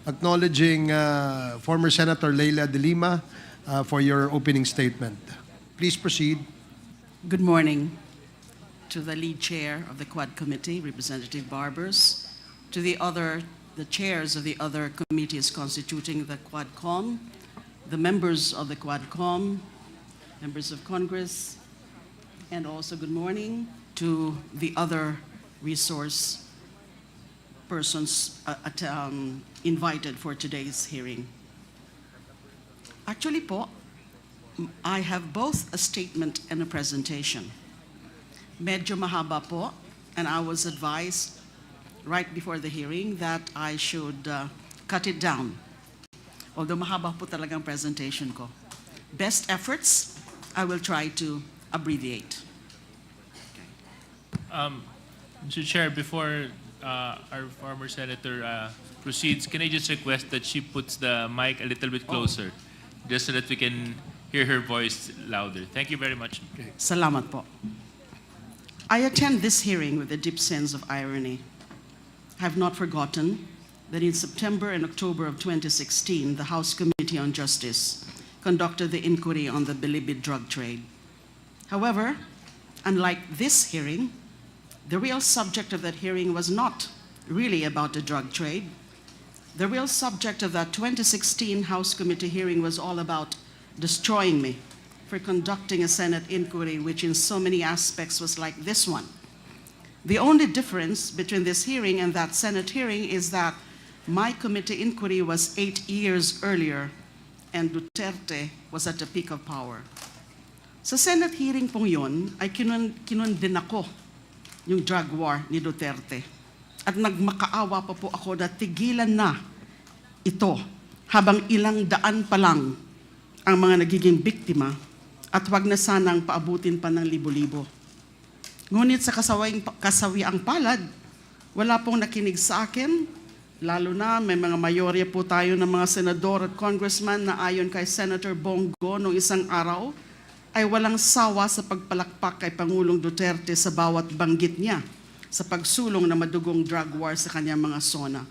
Acknowledging former Senator Leila de Lima for your opening statement. Please proceed. Good morning to the lead chair of the Quad Committee, Representative Barbers, to the chairs of the other committees constituting the Quadcom, the members of the Quadcom, members of Congress, and also good morning to the other resource persons invited for today's hearing. Actually po, I have both a statement and a presentation. Medyo mahaba po, and I was advised right before the hearing that I should cut it down. Although mahaba po talagang presentation ko. Best efforts, I will try to abbreviate. Mr. Chair, before our former senator proceeds, can I just request that she puts the mic a little bit closer, just so that we can hear her voice louder. Thank you very much. Okay. Salamat po. I attend this hearing with a deep sense of irony. I have not forgotten that in September and October of 2016, the House Committee on Justice conducted the inquiry on the Bilibid drug trade. However, unlike this hearing, the real subject of that hearing was not really about the drug trade. The real subject of that 2016 House Committee hearing was all about destroying me for conducting a Senate inquiry which in so many aspects was like this one. The only difference between this hearing and that Senate hearing is that my committee inquiry was 8 years earlier and Duterte was at the peak of power. Sa Senate hearing pong yun ay kinundin ako yung drug war ni Duterte. At nagmakaawa pa po ako na tigilan na ito habang ilang daan pa lang ang mga nagiging biktima at wag na sanang paabutin pa ng libo-libo. Ngunit sa kasawiang palad, wala pong nakinig sa akin, lalo na may mga mayorya po tayo ng mga senador at congressman na ayon kay Senator Bongo noong isang araw, ay walang sawa sa pagpalakpak kay Pangulong Duterte sa bawat banggit niya sa pagsulong na madugong drug war sa kanyang mga zona.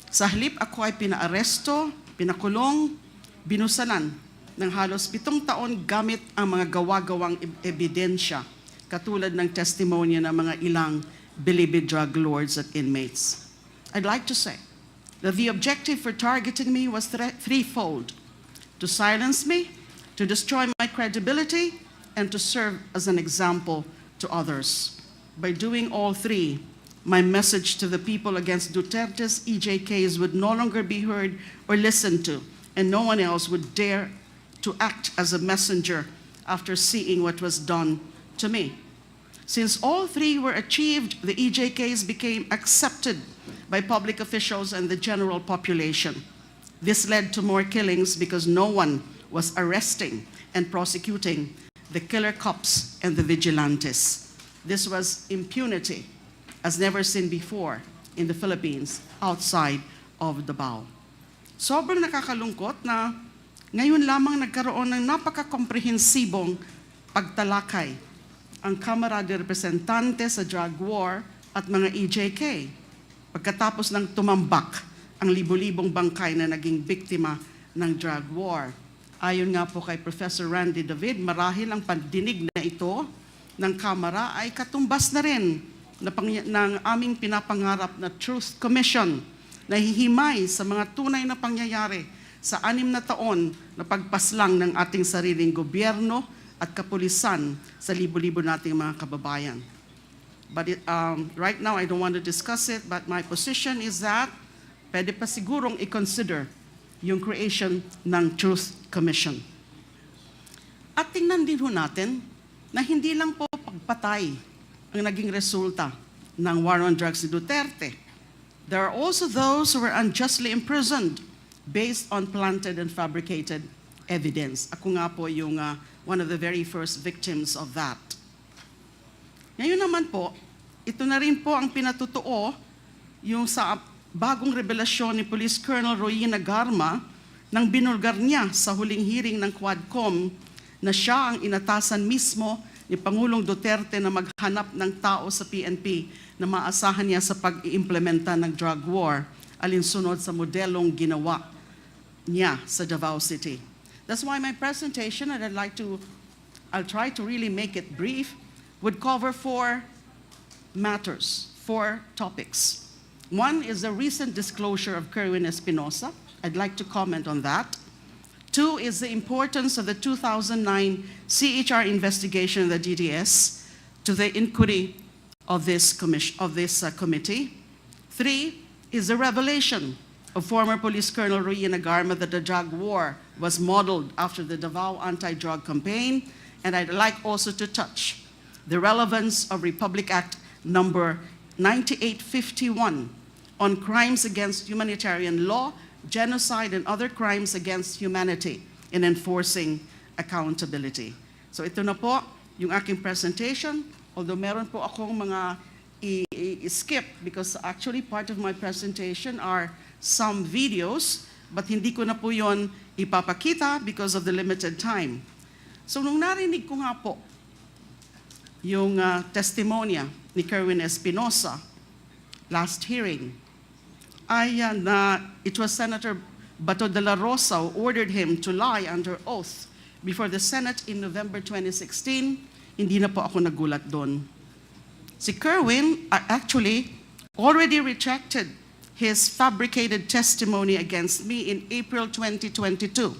Sa halip ako ay pinaaresto, pinakulong, binusalan ng halos 7 taon gamit ang mga gawa-gawang ebidensya katulad ng testimonya ng mga ilang Bilibid drug lords at inmates. I'd like to say that the objective for targeting me was threefold: to silence me, to destroy my credibility, and to serve as an example to others. By doing all three, my message to the people against Duterte's EJKs would no longer be heard or listened to, and no one else would dare to act as a messenger after seeing what was done to me. Since all three were achieved, the EJKs became accepted by public officials and the general population. This led to more killings because no one was arresting and prosecuting the killer cops and the vigilantes. This was impunity as never seen before in the Philippines outside of Davao. Sobrang nakakalungkot na ngayon lamang nagkaroon ng napaka-komprehensibong pagtalakay ang Kamara de Representante sa drug war at mga EJK pagkatapos ng tumambak ang libo-libong bangkay na naging biktima ng drug war. Ayon nga po kay Professor Randy David, marahil ang pandinig na ito ng Kamara ay katumbas na rin ng aming pinapangarap na Truth Commission na hihimay sa mga tunay na pangyayari sa 6 na taon na pagpaslang ng ating sariling gobyerno at kapulisan sa libo-libo nating mga kababayan. But right now, I don't want to discuss it, but my position is that pwede pa sigurong i-consider yung creation ng Truth Commission. At tingnan din ho natin na hindi lang po pagpatay ang naging resulta ng war on drugs ni Duterte. There are also those who were unjustly imprisoned based on planted and fabricated evidence. Ako nga po yung one of the very first victims of that. Ngayon naman po, ito na rin po ang pinatutuo yung sa bagong revelasyon ni Police Colonel Royina Garma nang binulgar niya sa huling hearing ng Quadcom na siya ang inatasan mismo ni Pangulong Duterte na maghanap ng tao sa PNP na maasahan niya sa pag-iimplementa ng drug war alinsunod sa modelong ginawa niya sa Davao City. That's why my presentation, and I'll try to really make it brief, would cover four matters, four topics. One is the recent disclosure of Kerwin Espinosa. I'd like to comment on that. Two is the importance of the 2009 CHR investigation of the DDS to the inquiry of this committee. Three is the revelation of former Police Colonel Ruyina Garma that the drug war was modeled after the Davao anti-drug campaign. And I'd like also to touch the relevance of Republic Act number 9851 on crimes against humanitarian law, genocide, and other crimes against humanity in enforcing accountability. So ito na po yung aking presentation. Although meron po akong mga i-skip because actually part of my presentation are some videos, but hindi ko na po yon ipapakita because of the limited time. So nung narinig ko nga po yung testimonya ni Kerwin Espinosa last hearing, it was Senator Bato de la Rosa who ordered him to lie under oath before the Senate in November 2016. Hindi na po ako nagulat doon. Si Kerwin actually already retracted his fabricated testimony against me in April 2022,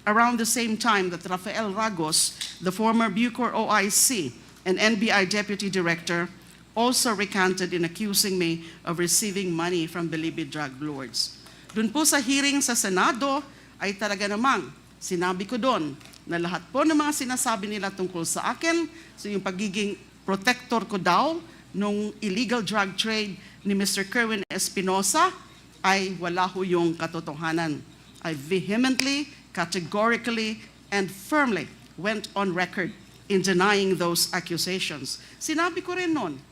around the same time that Rafael Ragos, the former Bucor OIC and NBI Deputy Director, also recanted in accusing me of receiving money from believed drug lords. Doon po sa hearing sa Senado ay talaga namang sinabi ko doon na lahat po ng mga sinasabi nila tungkol sa akin, so yung pagiging protector ko daw nung illegal drug trade ni Mr. Kerwin Espinosa ay wala ho yung katotohanan. I vehemently, categorically, and firmly went on record in denying those accusations. Sinabi ko rin noon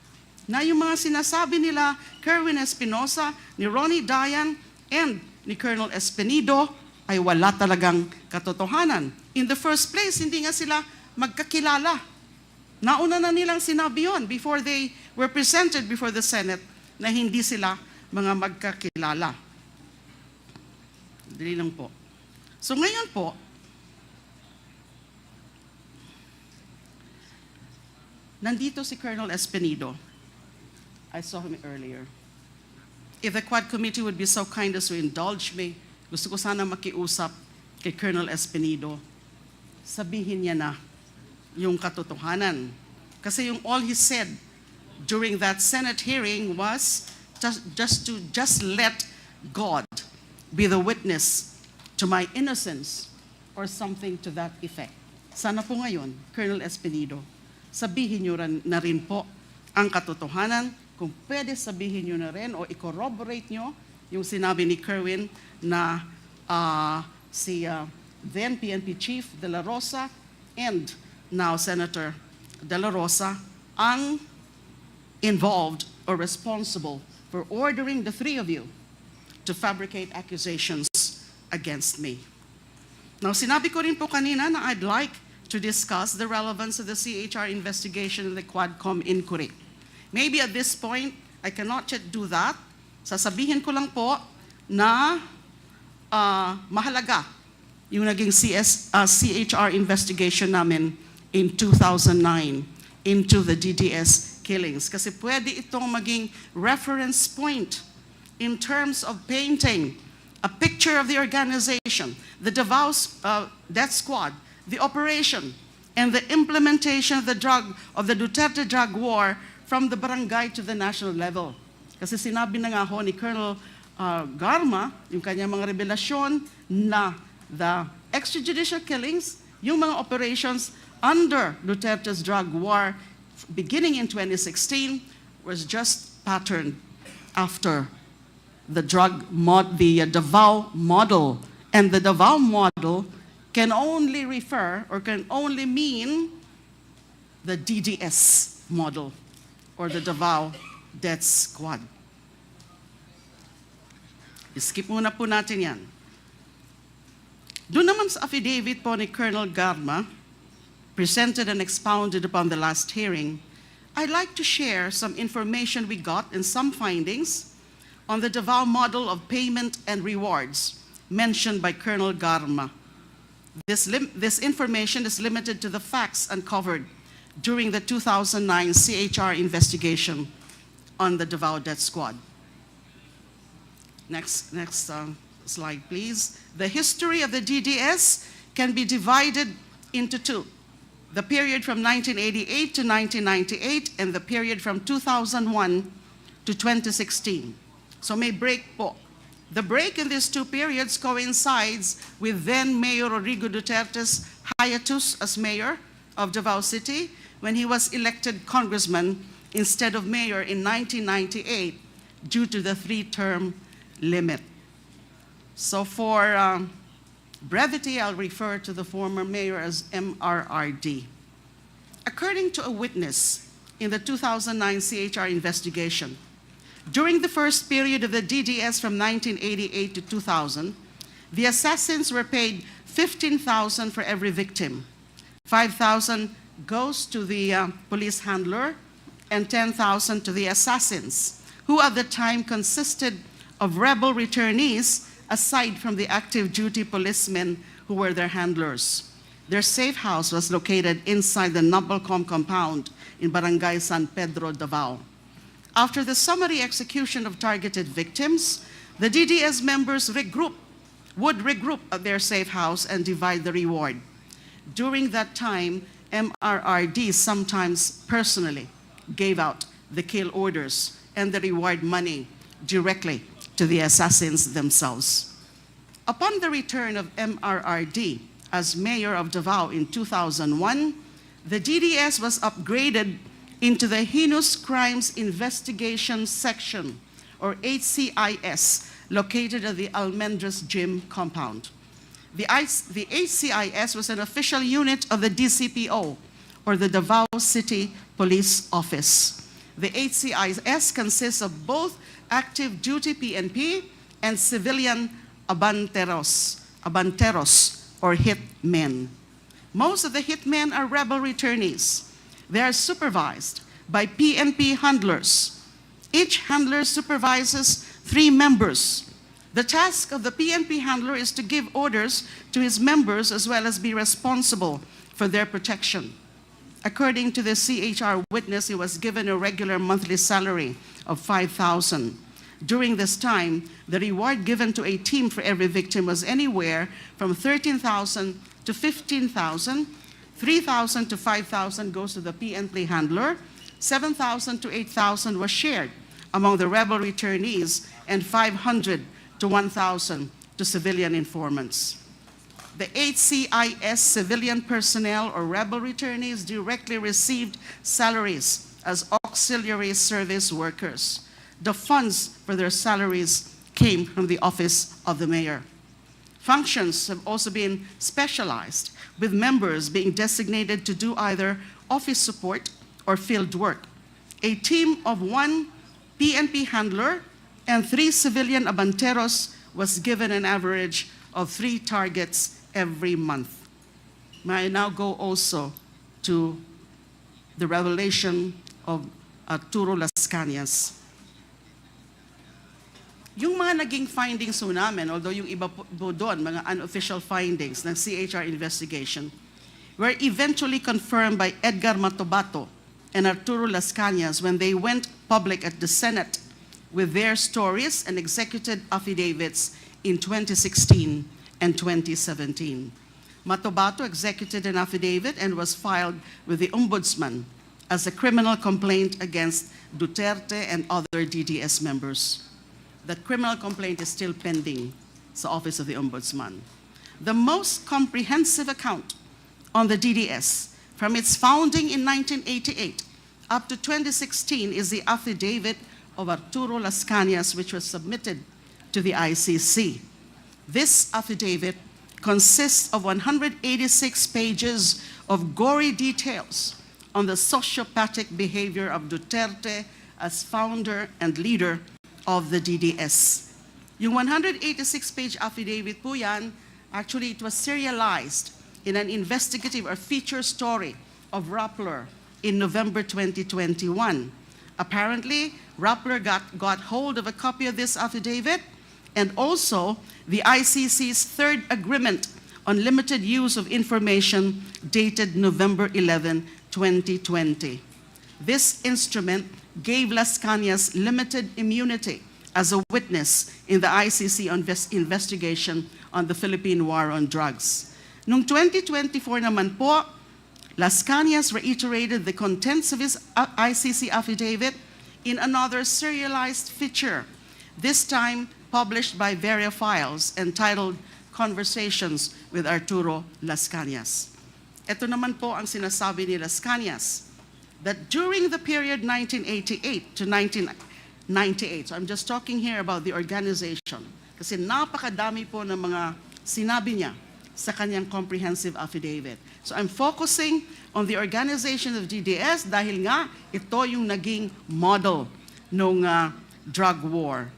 na yung mga sinasabi nila Kerwin Espinosa, ni Ronnie Dayan, and ni Colonel Espinido ay wala talagang katotohanan. In the first place, hindi nga sila magkakilala. Nauna na nilang sinabi yun before they were presented before the Senate na hindi sila mga magkakilala. Dali lang po. So ngayon po, nandito si Colonel Espinido. I saw him earlier. If the Quad Committee would be so kind as to indulge me, gusto ko sana makiusap kay Colonel Espinido. Sabihin niya na yung katotohanan. Kasi yung all he said during that Senate hearing was just let God be the witness to my innocence or something to that effect. Sana po ngayon, Colonel Espinido, sabihin niyo na rin po ang katotohanan. Kung pwede sabihin niyo na rin o i-corroborate niyo yung sinabi ni Kerwin na si then PNP Chief De La Rosa and now Senator De La Rosa ang involved or responsible for ordering the three of you to fabricate accusations against me. Now, sinabi ko rin po kanina na I'd like to discuss the relevance of the CHR investigation and the Quadcom inquiry. Maybe at this point, I cannot yet do that. Sasabihin ko lang po na mahalaga yung naging CHR investigation namin in 2009 into the DDS killings. Kasi pwede itong maging reference point in terms of painting a picture of the organization, the Davao Death Squad, the operation, and the implementation of the Duterte drug war from the barangay to the national level. Kasi sinabi na nga ho ni Colonel Garma, yung kanyang mga revelasyon na the extrajudicial killings, yung mga operations under Duterte's drug war beginning in 2016 was just patterned after the Davao model. And the Davao model can only refer or can only mean the DDS model or the Davao Death Squad. Skip muna po natin yan. Doon naman sa affidavit po ni Colonel Garma, presented and expounded upon the last hearing, I'd like to share some information we got and some findings on the Davao model of payment and rewards mentioned by Colonel Garma. This information is limited to the facts uncovered during the 2009 CHR investigation on the Davao Death Squad. Next slide, please. The history of the DDS can be divided into two: the period from 1988 to 1998 and the period from 2001 to 2016. So may break po. The break in these two periods coincides with then Mayor Rodrigo Duterte's hiatus as mayor of Davao City when he was elected congressman instead of mayor in 1998 due to the three-term limit. So for brevity, I'll refer to the former mayor as MRRD. According to a witness in the 2009 CHR investigation, during the first period of the DDS from 1988 to 2000, the assassins were paid $15,000 for every victim. $5,000 goes to the police handler and $10,000 to the assassins, who at the time consisted of rebel returnees aside from the active duty policemen who were their handlers. Their safe house was located inside the Nobelcom compound in Barangay San Pedro, Davao. After the summary execution of targeted victims, the DDS members would regroup at their safe house and divide the reward. During that time, MRRD sometimes personally gave out the kill orders and the reward money directly to the assassins themselves. Upon the return of MRRD as mayor of Davao in 2001, the DDS was upgraded into the Heinous Crimes Investigation Section, or HCIS, located at the Almendras Gym compound. The HCIS was an official unit of the DCPO, or the Davao City Police Office. The HCIS consists of both active duty PNP and civilian abanteros, or hitmen. Most of the hitmen are rebel returnees. They are supervised by PNP handlers. Each handler supervises 3 members. The task of the PNP handler is to give orders to his members as well as be responsible for their protection. According to the CHR witness, he was given a regular monthly salary of $5,000. During this time, the reward given to a team for every victim was anywhere from $13,000 to $15,000. $3,000 to $5,000 goes to the PNP handler. $7,000 to $8,000 was shared among the rebel returnees, and $500 to $1,000 to civilian informants. The HCIS civilian personnel or rebel returnees directly received salaries as auxiliary service workers. The funds for their salaries came from the office of the mayor. Functions have also been specialized, with members being designated to do either office support or field work. A team of 1 PNP handler and 3 civilian abanteros was given an average of 3 targets every month. May I now go also to the revelation of Arturo Las Cañas. Yung mga naging findings po namin, although yung iba po doon, mga unofficial findings ng CHR investigation, were eventually confirmed by Edgar Matobato and Arturo Las Cañas when they went public at the Senate with their stories and executed affidavits in 2016 and 2017. Matobato executed an affidavit and was filed with the Ombudsman as a criminal complaint against Duterte and other DDS members. That criminal complaint is still pending sa Office of the Ombudsman. The most comprehensive account on the DDS from its founding in 1988 up to 2016 is the affidavit of Arturo Las Cañas, which was submitted to the ICC. This affidavit consists of 186 pages of gory details on the sociopathic behavior of Duterte as founder and leader of the DDS. Yung 186-page affidavit po yan, actually it was serialized in an investigative or feature story of Rappler in November 2021. Apparently, Rappler got hold of a copy of this affidavit and also the ICC's third agreement on limited use of information dated November 11, 2020. This instrument gave Las Cañas limited immunity as a witness in the ICC investigation on the Philippine War on Drugs. Noong 2024 naman po, Las Cañas reiterated the contents of his ICC affidavit in another serialized feature, this time published by Veria Files, entitled Conversations with Arturo Las Cañas. Ito naman po ang sinasabi ni Las Cañas, that during the period 1988 to 1998, so I'm just talking here about the organization, kasi napakadami po ng mga sinabi niya sa kanyang comprehensive affidavit. So I'm focusing on the organization of DDS dahil nga ito yung naging model ng drug war.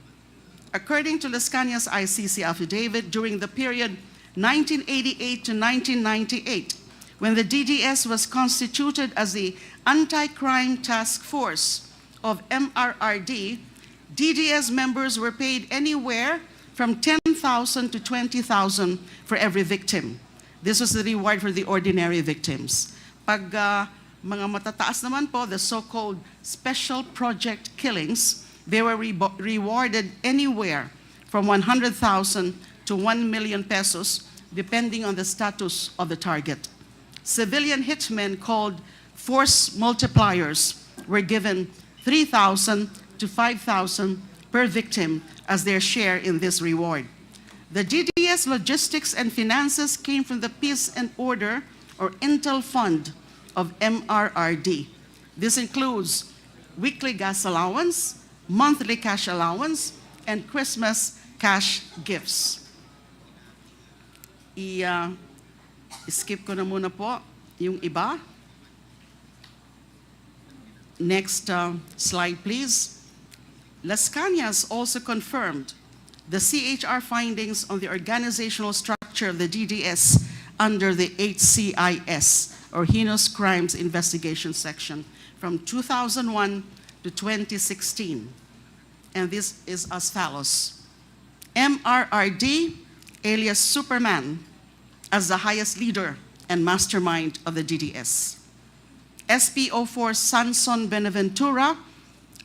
According to Las Cañas' ICC affidavit, during the period 1988 to 1998, when the DDS was constituted as the Anti-Crime Task Force of MRRD, DDS members were paid anywhere from 10,000 to 20,000 for every victim. This was the reward for the ordinary victims. Pag mga matataas naman po, the so-called special project killings, they were rewarded anywhere from 100,000 to 1 million pesos, depending on the status of the target. Civilian hitmen called force multipliers were given 3,000 to 5,000 per victim as their share in this reward. The DDS logistics and finances came from the Peace and Order, or Intel Fund, of MRRD. This includes weekly gas allowance, monthly cash allowance, and Christmas cash gifts. Skip ko na muna po yung iba. Next slide, please. Las Cañas also confirmed the CHR findings on the organizational structure of the DDS under the HCIS, or Heinous Crimes Investigation Section, from 2001 to 2016. And this is as follows. MRRD, alias Superman, as the highest leader and mastermind of the DDS. SPO4 Sanson Benaventura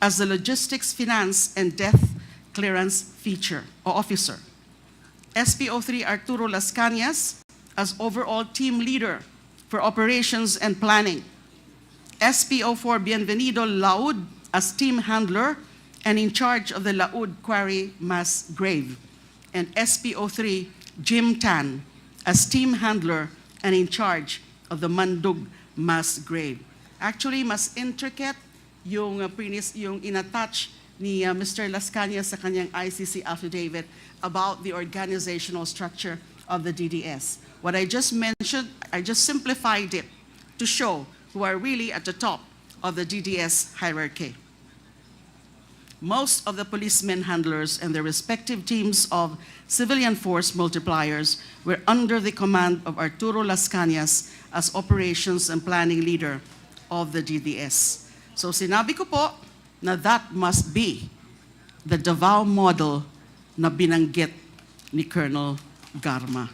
as the logistics, finance, and death clearance feature or officer. SPO3 Arturo Las Cañas as overall team leader for operations and planning. SPO4 Bienvenido Laud as team handler and in charge of the Laud Quarry mass grave. And SPO3 Jim Tan as team handler and in charge of the Mandug mass grave. Actually, mas intricate yung inattach ni Mr. Las Cañas sa kanyang ICC affidavit about the organizational structure of the DDS. What I just mentioned, I just simplified it to show who are really at the top of the DDS hierarchy. Most of the policemen handlers and their respective teams of civilian force multipliers were under the command of Arturo Las Cañas as operations and planning leader of the DDS. So sinabi ko po na that must be the Davao model na binanggit ni Colonel Garma.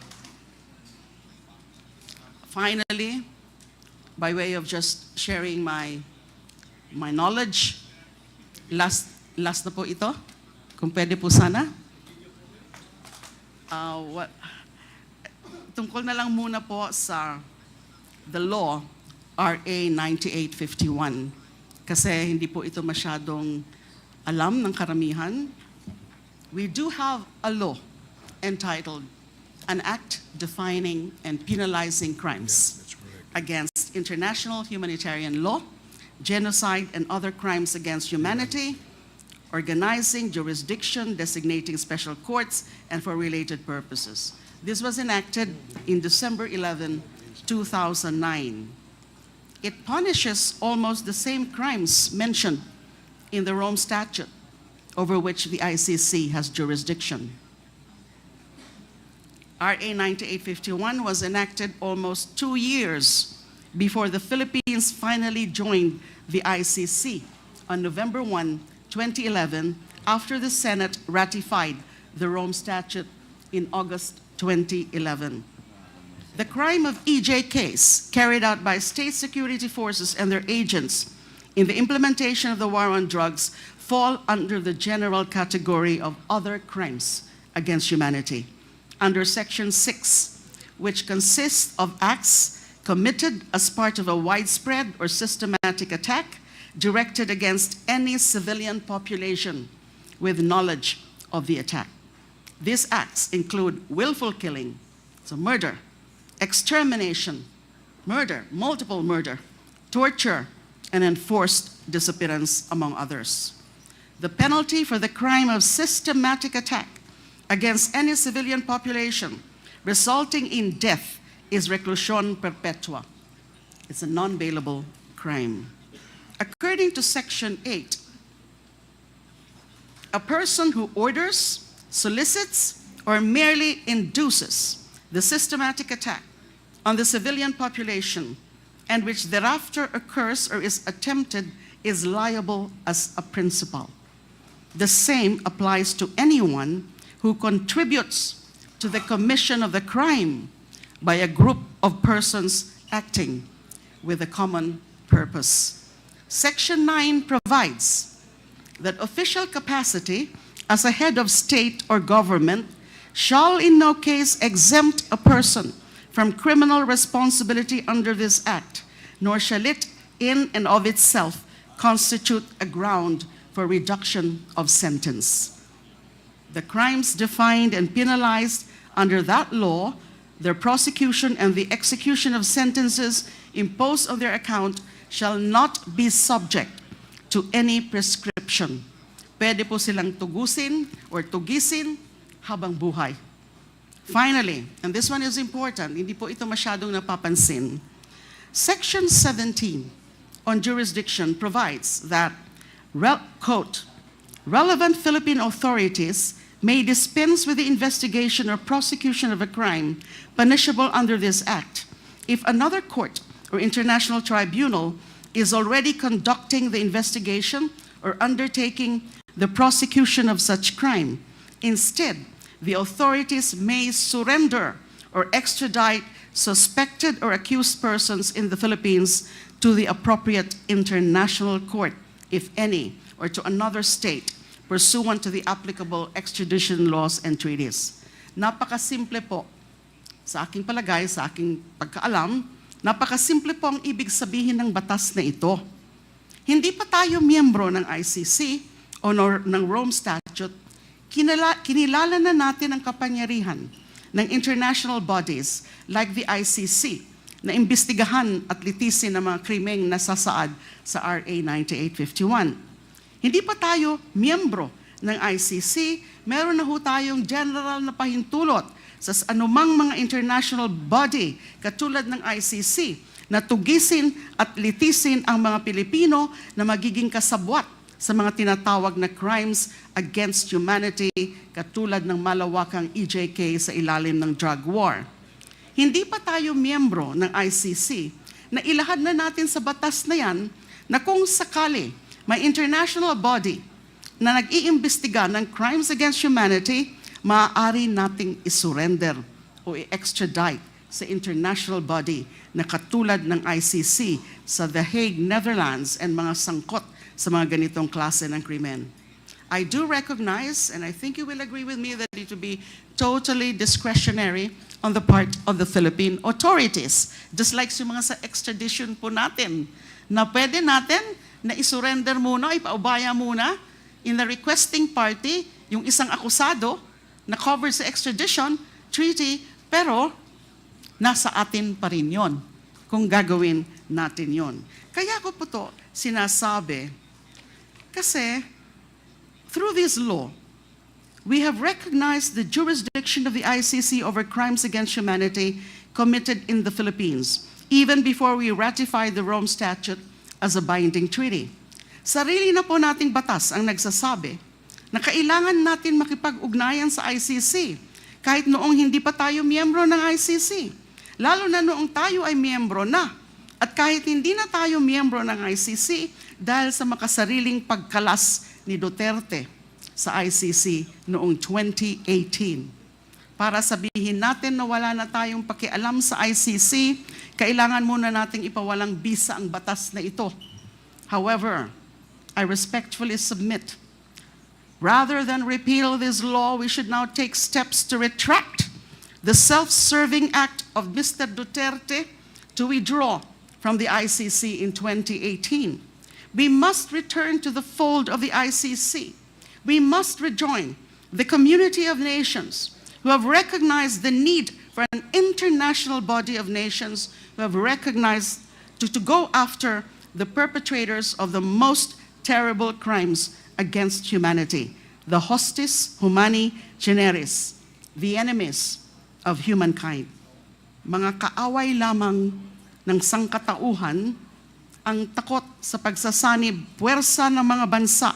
Finally, by way of just sharing my knowledge, last na po ito, kung pwede po sana. Tungkol na lang muna po sa the law, RA 9851. Kasi hindi po ito masyadong alam ng karamihan. We do have a law entitled An Act Defining and Penalizing Crimes against International Humanitarian Law, Genocide and Other Crimes Against Humanity, Organizing, Jurisdiction, Designating Special Courts, and for related purposes. This was enacted in December 11, 2009. It punishes almost the same crimes mentioned in the Rome Statute, over which the ICC has jurisdiction. RA 9851 was enacted almost 2 years before the Philippines finally joined the ICC on November 1, 2011, after the Senate ratified the Rome Statute in August 2011. The crime of EJ case carried out by state security forces and their agents in the implementation of the war on drugs fall under the general category of other crimes against humanity under Section 6, which consists of acts committed as part of a widespread or systematic attack directed against any civilian population with knowledge of the attack. These acts include willful killing, so murder, extermination, murder, multiple murder, torture, and enforced disappearance, among others. The penalty for the crime of systematic attack against any civilian population resulting in death is reclusion perpetua. It's a non-bailable crime. According to Section 8, a person who orders, solicits, or merely induces the systematic attack on the civilian population and which thereafter occurs or is attempted is liable as a principal. The same applies to anyone who contributes to the commission of the crime by a group of persons acting with a common purpose. Section 9 provides that official capacity as a head of state or government shall in no case exempt a person from criminal responsibility under this act, nor shall it in and of itself constitute a ground for reduction of sentence. The crimes defined and penalized under that law, their prosecution and the execution of sentences imposed on their account shall not be subject to any prescription. Pwede po silang tugusin or tugisin habang buhay. Finally, and this one is important, hindi po ito masyadong napapansin, Section 17 on jurisdiction provides that, quote, relevant Philippine authorities may dispense with the investigation or prosecution of a crime punishable under this act if another court or international tribunal is already conducting the investigation or undertaking the prosecution of such crime. Instead, the authorities may surrender or extradite suspected or accused persons in the Philippines to the appropriate international court, if any, or to another state, pursuant to the applicable extradition laws and treaties. Napakasimple po, sa aking palagay, sa aking pagkaalam, napakasimple po ang ibig sabihin ng batas na ito. Hindi pa tayo miyembro ng ICC o ng Rome Statute, kinilala na natin ang kapangyarihan ng international bodies like the ICC na imbestigahan at litisin ang mga krimeng nasasaad sa RA 9851. Hindi pa tayo miyembro ng ICC, meron na ho tayong general na pahintulot sa anumang mga international body katulad ng ICC na tugisin at litisin ang mga Pilipino na magiging kasabwat sa mga tinatawag na crimes against humanity katulad ng malawakang EJK sa ilalim ng drug war. Hindi pa tayo miyembro ng ICC na ilahad na natin sa batas na yan na kung sakali may international body na nag-iimbestiga ng crimes against humanity, maaari nating isurrender o i-extradite sa international body na katulad ng ICC sa The Hague, Netherlands, and mga sangkot sa mga ganitong klase ng krimen. I do recognize, and I think you will agree with me, that it will be totally discretionary on the part of the Philippine authorities. Just like yung mga sa extradition po natin, na pwede natin na isurrender muna, ipaubaya muna in the requesting party, yung isang akusado na covered sa extradition treaty, pero nasa atin pa rin yun kung gagawin natin yun. Kaya ko po to sinasabi kasi through this law, we have recognized the jurisdiction of the ICC over crimes against humanity committed in the Philippines, even before we ratified the Rome Statute as a binding treaty. Sarili na po nating batas ang nagsasabi na kailangan natin makipag-ugnayan sa ICC kahit noong hindi pa tayo miyembro ng ICC. Lalo na noong tayo ay miyembro na At kahit hindi na tayo miyembro ng ICC dahil sa makasariling pagkalas ni Duterte sa ICC noong 2018. Para sabihin natin na wala na tayong pakialam sa ICC, kailangan muna nating ipawalang bisa ang batas na ito. However, I respectfully submit, rather than repeal this law, we should now take steps to retract the self-serving act of Mr. Duterte to withdraw from the ICC in 2018. We must return to the fold of the ICC. We must rejoin the community of nations who have recognized the need for an international body of nations who have recognized to go after the perpetrators of the most terrible crimes against humanity, the hostis humani generis, the enemies of humankind. Mga kaaway lamang ng sangkatauhan ang takot sa pagsasanib puwersa ng mga bansa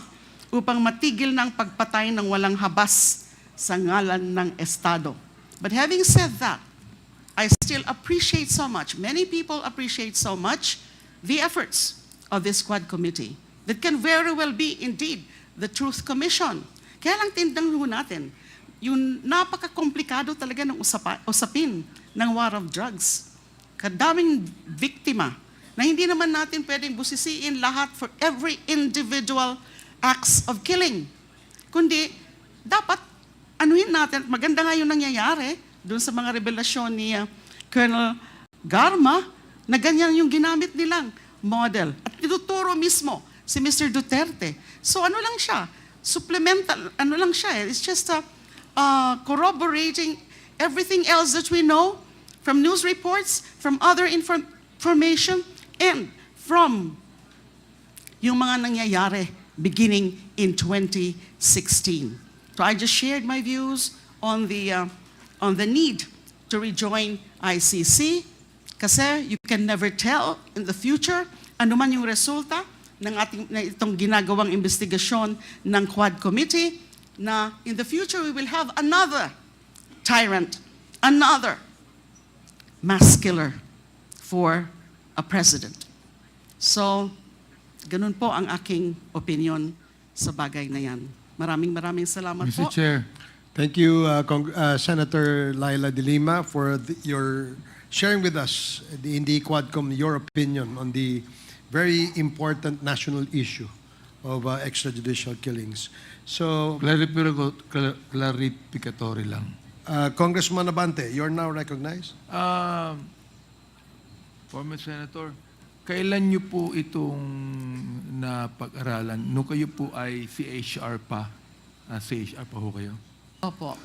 upang matigil ng pagpatay ng walang habas sa ngalan ng Estado. But having said that, I still appreciate so much, many people appreciate so much the efforts of this Quad Committee that can very well be indeed the Truth Commission. Kaya lang tindang natin, yung napaka-komplikado talaga ng usapin ng war of drugs. Kadaming biktima na hindi naman natin pwedeng busisiin lahat for every individual acts of killing. Kundi, dapat anuhin natin, maganda nga yung nangyayari doon sa mga revelasyon ni Colonel Garma na ganyan yung ginamit nilang model. At tinuturo mismo si Mr. Duterte. So ano lang siya? Supplemental, ano lang siya? It's just corroborating everything else that we know from news reports, from other information, and from yung mga nangyayari beginning in 2016. So I just shared my views on the need to rejoin ICC kasi you can never tell in the future ano man yung resulta ng itong ginagawang investigasyon ng Quad Committee na in the future we will have another tyrant, another mass killer for a president. So, ganun po ang aking opinion sa bagay na yan. Maraming salamat Mr. po. Chair, Thank you, Senator Laila de Lima, for your sharing with us in the Quadcom your opinion on the very important national issue of extrajudicial killings. So, clarificatory lang. Congressman Abante, you're now recognized. Former Senator, kailan niyo po itong napag-aralan? Nung kayo po ay CHR pa? CHR pa ho kayo? Opo.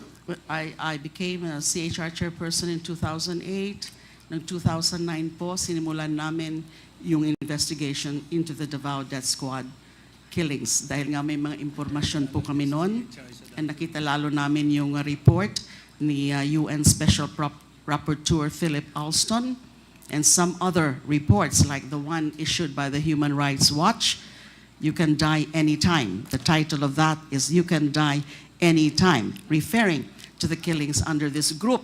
I became a CHR chairperson in 2008. Noong 2009 po, sinimulan namin yung investigation into the Davao Death Squad killings. Dahil nga may mga impormasyon po kami noon. And nakita lalo namin yung report ni UN Special Rapporteur Philip Alston and some other reports like the one issued by the Human Rights Watch, You Can Die Anytime. The title of that is You Can Die Anytime, referring to the killings under this group,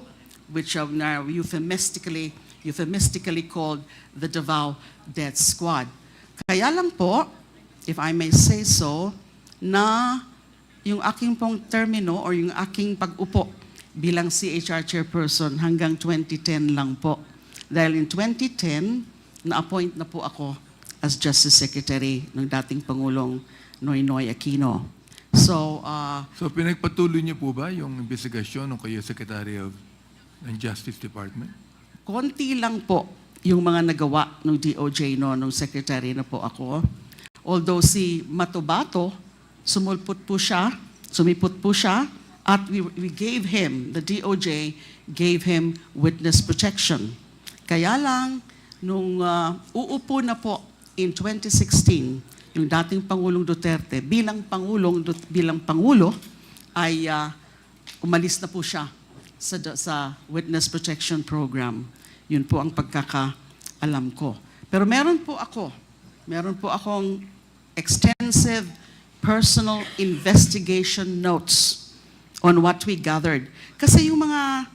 which are now euphemistically called the Davao Death Squad. Kaya lang po, if I may say so, na yung aking pong termino or yung aking pag-upo bilang CHR chairperson hanggang 2010 lang po. Dahil in 2010, na-appoint na po ako as Justice Secretary ng dating Pangulong Noynoy Aquino. So pinagpatuloy niyo po ba yung investigasyon ng kayo Secretary of ng Justice Department? konti lang po yung mga nagawa ng DOJ nung secretary na po ako. Although si Matubato, sumipot po siya, at we gave him, the DOJ gave him witness protection. Kaya lang, nung uupo na po in 2016, yung dating Pangulong Duterte, bilang Pangulo, ay umalis na po siya sa witness protection program. Yun po ang pagkakaalam ko. Pero meron po akong extensive personal investigation notes on what we gathered. Kasi yung mga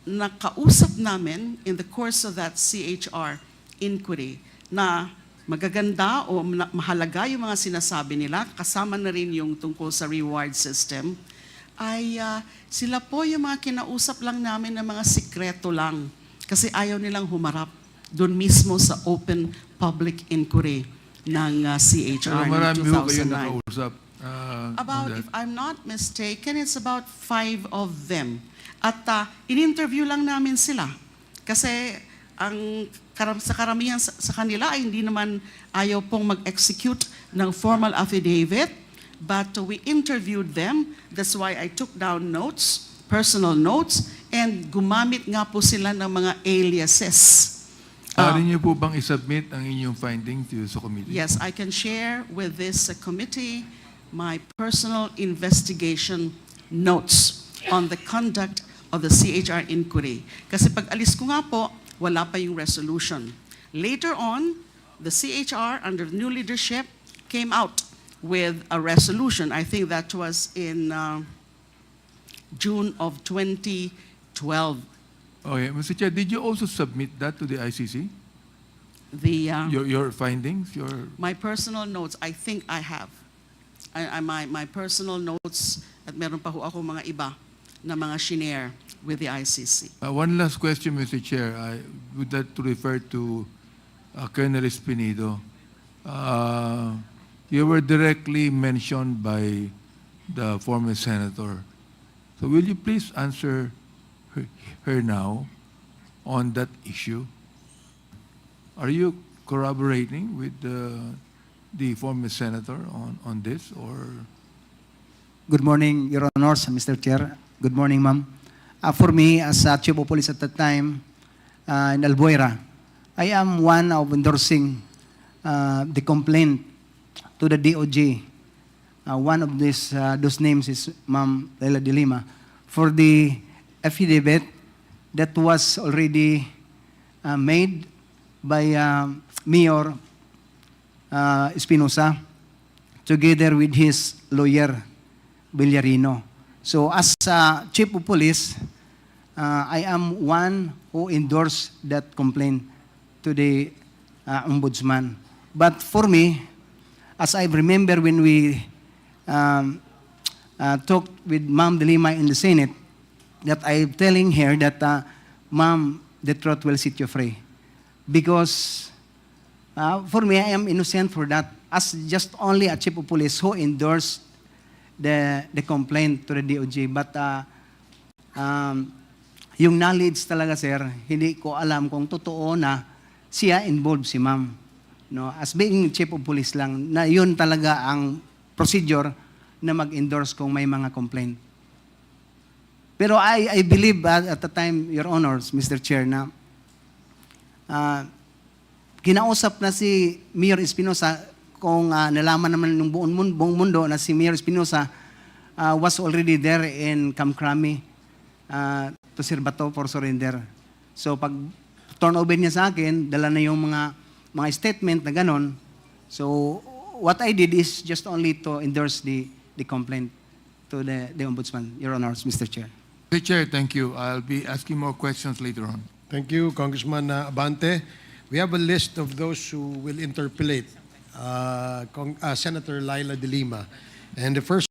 nakausap namin in the course of that CHR inquiry na magaganda o mahalaga yung mga sinasabi nila, kasama na rin yung tungkol sa reward system, ay sila po yung mga kinausap lang namin ng mga sikreto lang kasi ayaw nilang humarap doon mismo sa open public inquiry ng CHR Pero marami noong ho kayo 2009. nakausap. About, if I'm not mistaken, it's about 5 of them. At in-interview lang namin sila. Kasi sa karamihan sa kanila ay hindi naman ayaw pong mag-execute ng formal affidavit. But we interviewed them. That's why I took down notes, personal notes, and gumamit nga po sila ng mga aliases. Maaari niyo po bang isubmit ang inyong findings sa committee? Yes, I can share with this committee my personal investigation notes on the conduct of the CHR inquiry. Kasi pag alis ko nga po, wala pa yung resolution. Later on, the CHR under new leadership came out with a resolution. I think that was in June of 2012. Okay, Mr. Chair, did you also submit that to the ICC? Your findings, My personal notes, I think I have. My personal notes, at meron pa ho ako mga iba na mga shinare with the ICC. One last question, Mr. Chair. I would like to refer to Colonel Espinosa. You were directly mentioned by the former senator. So will you please answer her now on that issue? Are you corroborating with the former senator on this, or? Good morning, Your Honors, Mr. Chair. Good morning, ma'am. For me, as Chief of Police at that time in Albuera, I am one of endorsing the complaint to the DOJ. One of those names is Ma'am Leila de Lima for the affidavit that was already made by Mayor Espinosa together with his lawyer, Villarino. So as Chief of Police, I am one who endorsed that complaint to the Ombudsman. But for me, as I remember when we talked with Ma'am de Lima in the Senate, that I'm telling her that, Ma'am, the truth will set you free. Because for me, I am innocent for that. As just only a Chief of Police who endorsed the complaint to the DOJ. But yung knowledge talaga, sir, hindi ko alam kung totoo na siya involved si Ma'am. No, as being Chief of Police lang, na yun talaga ang procedure na mag-endorse kung may mga complaint. Pero I believe at the time, Your Honors, Mr. Chair, na kinausap na si Mayor Espinosa kung nalaman naman ng buong mundo na si Mayor Espinosa was already there in Camp Crame to Sirbato for surrender. So pag turnover niya sa akin, dala na yung mga statement na ganon. So what I did is just only to endorse the complaint to the Ombudsman, Your Honors, Mr. Chair. Mr. Chair, thank you. I'll be asking more questions later on. Thank you, Congressman Abante. We have a list of those who will interpellate Senator Leila de Lima. And the first